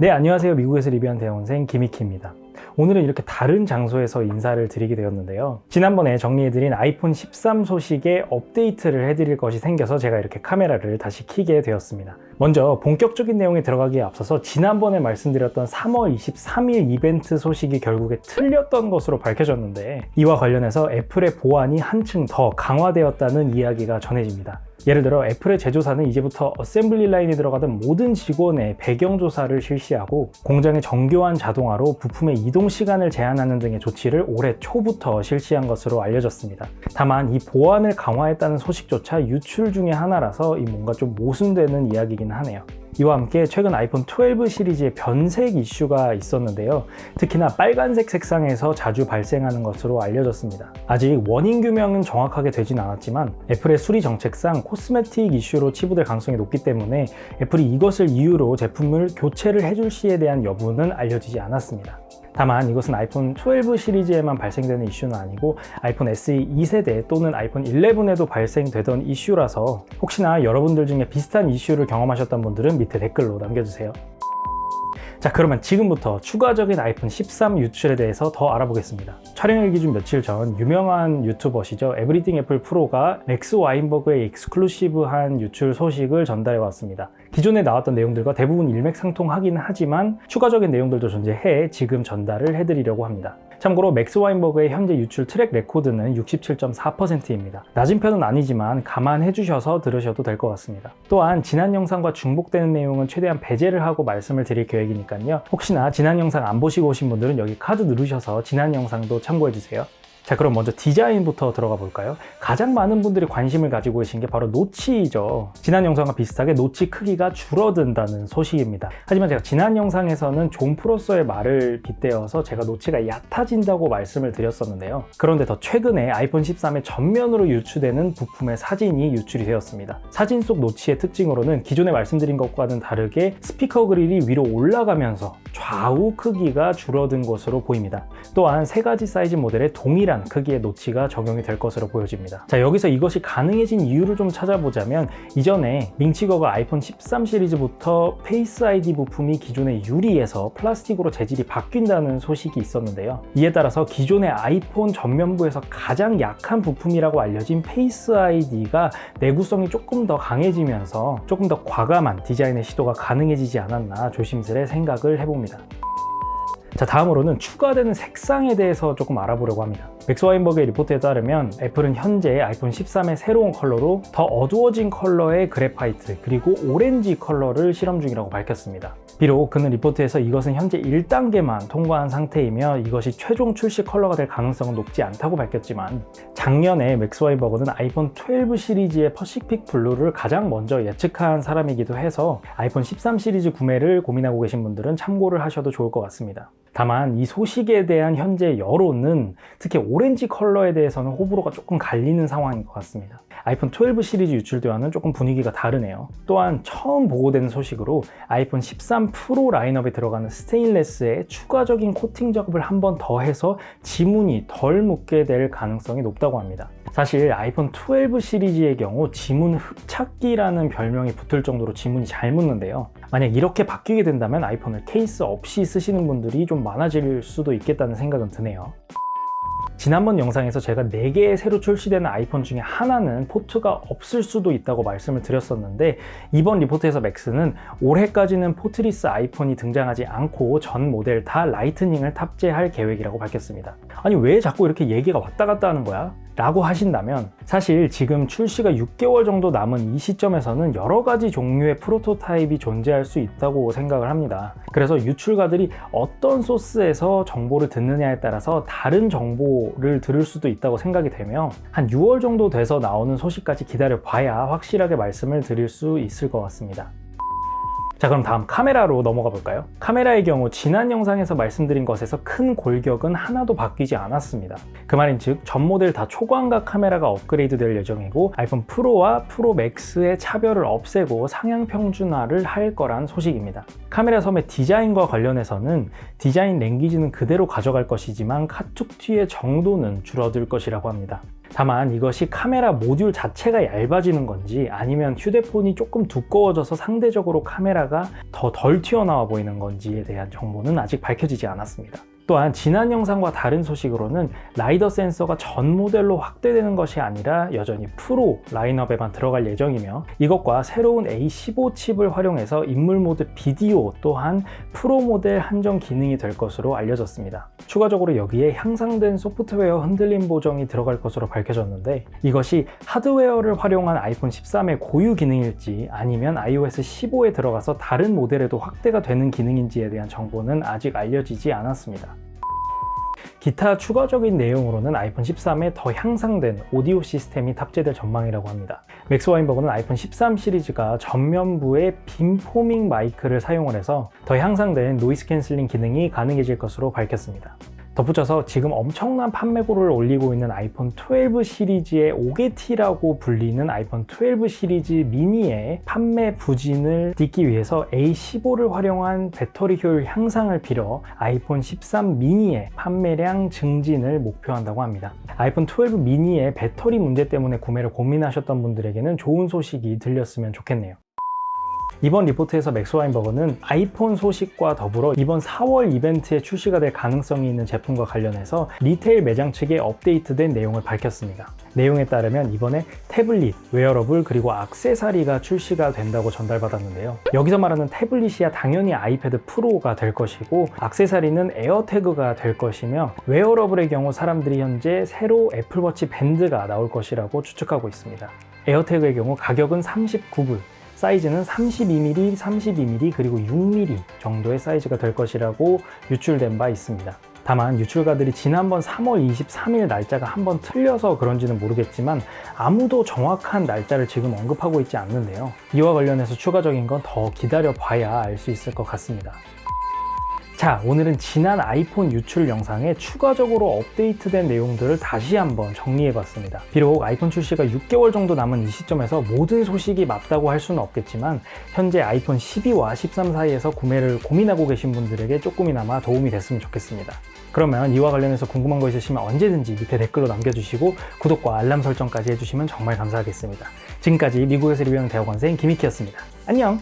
네, 안녕하세요. 미국에서 리뷰한 대학원생 김익희입니다. 오늘은 이렇게 다른 장소에서 인사를 드리게 되었는데요. 지난번에 정리해드린 아이폰 13 소식에 업데이트를 해드릴 것이 생겨서 제가 이렇게 카메라를 다시 켜게 되었습니다. 먼저 본격적인 내용에 들어가기에 앞서서 지난번에 말씀드렸던 3월 23일 이벤트 소식이 결국에 틀렸던 것으로 밝혀졌는데, 이와 관련해서 애플의 보안이 한층 더 강화되었다는 이야기가 전해집니다. 예를 들어 애플의 제조사는 이제부터 어셈블리 라인에 들어가던 모든 직원의 배경조사를 실시하고 공장의 정교한 자동화로 부품의 이동 시간을 제한하는 등의 조치를 올해 초부터 실시한 것으로 알려졌습니다. 다만 이 보안을 강화했다는 소식조차 유출 중의 하나라서 뭔가 좀 모순되는 이야기긴 하네요. 이와 함께 최근 아이폰 12 시리즈의 변색 이슈가 있었는데요. 특히나 빨간색 색상에서 자주 발생하는 것으로 알려졌습니다. 아직 원인 규명은 정확하게 되진 않았지만 애플의 수리 정책상 코스메틱 이슈로 치부될 가능성이 높기 때문에 애플이 이것을 이유로 제품을 교체를 해줄 시에 대한 여부는 알려지지 않았습니다. 다만 이것은 아이폰 12 시리즈에만 발생되는 이슈는 아니고 아이폰 SE 2세대 또는 아이폰 11에도 발생되던 이슈라서 혹시나 여러분들 중에 비슷한 이슈를 경험하셨던 분들은 밑에 댓글로 남겨주세요. 자, 그러면 지금부터 추가적인 아이폰 13 유출에 대해서 더 알아보겠습니다. 촬영일 기준 며칠 전 유명한 유튜버시죠. 에브리띵 애플 프로가 맥스 와인버그의 익스클루시브한 유출 소식을 전달해 왔습니다. 기존에 나왔던 내용들과 대부분 일맥상통하긴 하지만 추가적인 내용들도 존재해 지금 전달을 해드리려고 합니다. 참고로 맥스 와인버그의 현재 유출 트랙 레코드는 67.4%입니다. 낮은 편은 아니지만 감안해 주셔서 들으셔도 될 것 같습니다. 또한 지난 영상과 중복되는 내용은 최대한 배제를 하고 말씀을 드릴 계획이니까요. 혹시나 지난 영상 안 보시고 오신 분들은 여기 카드 누르셔서 지난 영상도 참고해 주세요. 자, 그럼 먼저 디자인부터 들어가 볼까요? 가장 많은 분들이 관심을 가지고 계신 게 바로 노치이죠. 지난 영상과 비슷하게 노치 크기가 줄어든다는 소식입니다. 하지만 제가 지난 영상에서는 존 프로서의 말을 빗대어서 제가 노치가 얕아진다고 말씀을 드렸었는데요. 그런데 더 최근에 아이폰 13의 전면으로 유출되는 부품의 사진이 유출이 되었습니다. 사진 속 노치의 특징으로는 기존에 말씀드린 것과는 다르게 스피커 그릴이 위로 올라가면서 좌우 크기가 줄어든 것으로 보입니다. 또한 세 가지 사이즈 모델의 동일한 크기의 노치가 적용이 될 것으로 보여집니다. 자, 여기서 이것이 가능해진 이유를 좀 찾아보자면 이전에 밍치거가 아이폰 13 시리즈부터 페이스 아이디 부품이 기존의 유리에서 플라스틱으로 재질이 바뀐다는 소식이 있었는데요. 이에 따라서 기존의 아이폰 전면부에서 가장 약한 부품이라고 알려진 페이스 아이디가 내구성이 조금 더 강해지면서 조금 더 과감한 디자인의 시도가 가능해지지 않았나 조심스레 생각을 해봅니다. 자, 다음으로는 추가되는 색상에 대해서 조금 알아보려고 합니다. 맥스 와인버그의 리포트에 따르면 애플은 현재 아이폰 13의 새로운 컬러로 더 어두워진 컬러의 그래파이트 그리고 오렌지 컬러를 실험 중이라고 밝혔습니다. 비록 그는 리포트에서 이것은 현재 1단계만 통과한 상태이며 이것이 최종 출시 컬러가 될 가능성은 높지 않다고 밝혔지만 작년에 맥스 와인버그는 아이폰 12 시리즈의 퍼시픽 블루를 가장 먼저 예측한 사람이기도 해서 아이폰 13 시리즈 구매를 고민하고 계신 분들은 참고를 하셔도 좋을 것 같습니다. 다만 이 소식에 대한 현재 여론은 특히 오렌지 컬러에 대해서는 호불호가 조금 갈리는 상황인 것 같습니다. 아이폰 12 시리즈 유출 때와는 조금 분위기가 다르네요. 또한 처음 보고된 소식으로 아이폰 13 프로 라인업에 들어가는 스테인레스에 추가적인 코팅 작업을 한 번 더 해서 지문이 덜 묻게 될 가능성이 높다고 합니다. 사실 아이폰 12 시리즈의 경우 지문 흡착기라는 별명이 붙을 정도로 지문이 잘 묻는데요. 만약 이렇게 바뀌게 된다면 아이폰을 케이스 없이 쓰시는 분들이 좀 많아질 수도 있겠다는 생각은 드네요. 지난번 영상에서 제가 4개의 새로 출시되는 아이폰 중에 하나는 포트가 없을 수도 있다고 말씀을 드렸었는데 이번 리포트에서 맥스는 올해까지는 포트리스 아이폰이 등장하지 않고 전 모델 다 라이트닝을 탑재할 계획이라고 밝혔습니다. 아니, 왜 자꾸 이렇게 얘기가 왔다 갔다 하는 거야? 라고 하신다면 사실 지금 출시가 6개월 정도 남은 이 시점에서는 여러 가지 종류의 프로토타입이 존재할 수 있다고 생각을 합니다. 그래서 유출가들이 어떤 소스에서 정보를 듣느냐에 따라서 다른 정보를 들을 수도 있다고 생각이 되며 한 6월 정도 돼서 나오는 소식까지 기다려 봐야 확실하게 말씀을 드릴 수 있을 것 같습니다. 자, 그럼 다음 카메라로 넘어가 볼까요? 카메라의 경우 지난 영상에서 말씀드린 것에서 큰 골격은 하나도 바뀌지 않았습니다. 그 말인즉 전 모델 다 초광각 카메라가 업그레이드 될 예정이고 아이폰 프로와 프로 맥스의 차별을 없애고 상향 평준화를 할 거란 소식입니다. 카메라 섬의 디자인과 관련해서는 디자인 랭귀지는 그대로 가져갈 것이지만 카툭 뒤의 정도는 줄어들 것이라고 합니다. 다만 이것이 카메라 모듈 자체가 얇아지는 건지 아니면 휴대폰이 조금 두꺼워져서 상대적으로 카메라가 더 덜 튀어나와 보이는 건지에 대한 정보는 아직 밝혀지지 않았습니다. 또한 지난 영상과 다른 소식으로는 라이더 센서가 전 모델로 확대되는 것이 아니라 여전히 프로 라인업에만 들어갈 예정이며, 이것과 새로운 A15 칩을 활용해서 인물 모드 비디오 또한 프로 모델 한정 기능이 될 것으로 알려졌습니다. 추가적으로 여기에 향상된 소프트웨어 흔들림 보정이 들어갈 것으로 밝혀졌는데, 이것이 하드웨어를 활용한 아이폰 13의 고유 기능일지 아니면 iOS 15에 들어가서 다른 모델에도 확대가 되는 기능인지에 대한 정보는 아직 알려지지 않았습니다. 기타 추가적인 내용으로는 아이폰 13에 더 향상된 오디오 시스템이 탑재될 전망이라고 합니다. 맥스 와인버그는 아이폰 13 시리즈가 전면부에 빔포밍 마이크를 사용을 해서 더 향상된 노이즈 캔슬링 기능이 가능해질 것으로 밝혔습니다. 덧붙여서 지금 엄청난 판매고를 올리고 있는 아이폰 12 시리즈의 5개티라고 불리는 아이폰 12 시리즈 미니의 판매 부진을 딛기 위해서 A15를 활용한 배터리 효율 향상을 빌어 아이폰 13 미니의 판매량 증진을 목표한다고 합니다. 아이폰 12 미니의 배터리 문제 때문에 구매를 고민하셨던 분들에게는 좋은 소식이 들렸으면 좋겠네요. 이번 리포트에서 맥스 와인버그는 아이폰 소식과 더불어 이번 4월 이벤트에 출시가 될 가능성이 있는 제품과 관련해서 리테일 매장 측에 업데이트된 내용을 밝혔습니다. 내용에 따르면 이번에 태블릿, 웨어러블 그리고 액세서리가 출시가 된다고 전달받았는데요. 여기서 말하는 태블릿이야 당연히 아이패드 프로가 될 것이고, 액세서리는 에어태그가 될 것이며, 웨어러블의 경우 사람들이 현재 새로 애플워치 밴드가 나올 것이라고 추측하고 있습니다. 에어태그의 경우 가격은 39불, 사이즈는 32mm, 32mm 그리고 6mm 정도의 사이즈가 될 것이라고 유출된 바 있습니다. 다만 유출가들이 지난번 3월 23일 날짜가 한번 틀려서 그런지는 모르겠지만 아무도 정확한 날짜를 지금 언급하고 있지 않는데요. 이와 관련해서 추가적인 건 더 기다려 봐야 알 수 있을 것 같습니다. 자, 오늘은 지난 아이폰 유출 영상에 추가적으로 업데이트된 내용들을 다시 한번 정리해봤습니다. 비록 아이폰 출시가 6개월 정도 남은 이 시점에서 모든 소식이 맞다고 할 수는 없겠지만, 현재 아이폰 12와 13 사이에서 구매를 고민하고 계신 분들에게 조금이나마 도움이 됐으면 좋겠습니다. 그러면 이와 관련해서 궁금한 거 있으시면 언제든지 밑에 댓글로 남겨주시고 구독과 알람 설정까지 해주시면 정말 감사하겠습니다. 지금까지 미국에서 리뷰하는 대학원생 김익희였습니다. 안녕!